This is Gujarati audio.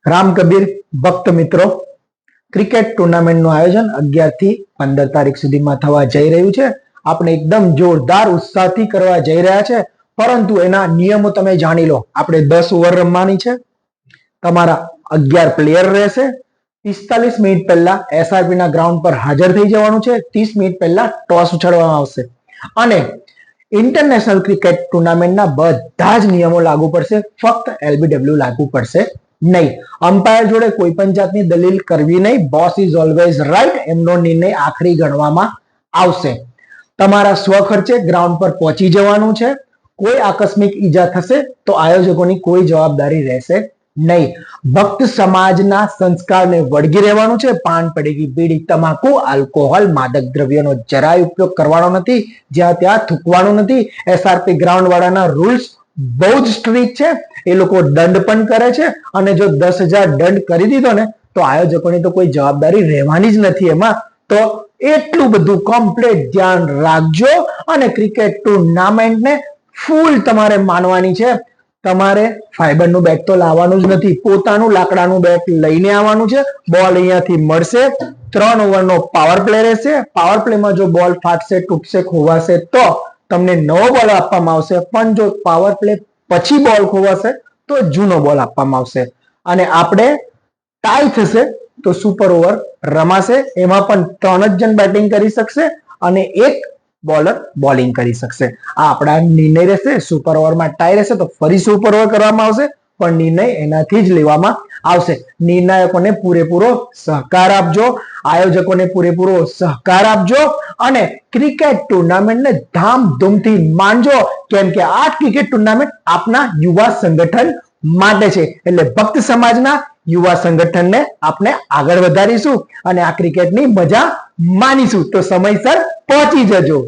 રામ કબીર ભક્ત મિત્રો, ક્રિકેટ ટુર્નામેન્ટનું આયોજન 11 થી 15 તારીખ સુધીમાં થવા જઈ રહ્યું છે. આપણે એકદમ જોરદાર ઉત્સાહથી કરવા જઈ રહ્યા છે, પરંતુ એના નિયમો તમે જાણી લો. આપણે 10 ઓવર રમવાની છે. તમારા 11 પ્લેયર રહેશે. 45 મિનિટ પહેલા એસઆરપી ના ગ્રાઉન્ડ પર હાજર થઈ જવાનું છે. 30 મિનિટ પહેલા ટોસ ઉછાળવામાં આવશે અને ઇન્ટરનેશનલ ક્રિકેટ ટુર્નામેન્ટના બધા જ નિયમો લાગુ પડશે. ફક્ત એલબીડબ્લ્યુ લાગુ પડશે નહીં. અમ્પાયર જોડે કોઈ પણ જાતની દલીલ કરવી નહીં. Boss is always right. એમનો નિર્ણય આખરી ગણવામાં આવશે. તમારા સ્વખર્ચે ગ્રાઉન્ડ પર પહોંચી જવાનું છે. કોઈ આકસ્મિક ઈજા થશે તો આયોજકોની કોઈ જવાબદારી રહેશે નહીં. ભક્ત સમાજના સંસ્કારને વળગી રહેવાનું છે. પાન, પડેગી, બીડી, તમાકુ, આલ્કોહોલ, માદક દ્રવ્યોનો જરાય ઉપયોગ કરવાનો નથી. જ્યાં ત્યાં થૂકવાનું નથી. એસઆરપી ગ્રાઉન્ડ વાળાના રૂલ્સ બહુ જ સ્ટ્રિક્ટ છે. એ લોકો દંડ પણ કરે છે અને જો 10,000 દંડ કરી દીધો ને તો આયોજકોની તો કોઈ જવાબદારી રહેવાની જ નથી એમાં. તો એટલું બધું કમ્પ્લીટ ધ્યાન રાખજો અને ક્રિકેટ ટુર્નામેન્ટને ફૂલ તમારે માનવાની છે. તમારે ફાઈબરનું બેટ તો લાવવાનું જ નથી. પોતાનું લાકડાનું બેટ લઈને આવવાનું છે. બોલ અહીંયાથી મળશે. 3 ઓવરનો પાવર પ્લે રહેશે. પાવર પ્લેમાં જો બોલ ફાટશે, તૂટશે, ખોવાશે તો તમને નવો બોલ આપવામાં આવશે. પણ જો પાવર પ્લે પછી બોલ ખોવાશે તો જૂનો બોલ આપવામાં આવશે. અને આપણે ટાઈ થશે તો સુપર ઓવર રમાશે. એમાં પણ 3 જ જણ બેટિંગ કરી શકશે અને 1 બોલર બોલિંગ કરી શકશે. આ આપણા નિર્ણય રહેશે. સુપર ઓવરમાં ટાઈ રહેશે તો ફરી સુપર ઓવર કરવામાં આવશે, પણ નિર્ણય એનાથી જ લેવામાં આવશે. નિર્ણાયકોને પૂરેપૂરો સહકાર આપજો, આયોજકોને પૂરેપૂરો સહકાર આપજો અને ક્રિકેટ ટુર્નામેન્ટને ધામધૂમથી માનજો, કેમ કે આ ક્રિકેટ ટુર્નામેન્ટ આપના યુવા સંગઠન માટે છે. એટલે ભક્ત સમાજના યુવા સંગઠનને આપણે આગળ વધારીશું અને આ ક્રિકેટની મજા માનીશું. તો સમયસર પહોંચી જજો.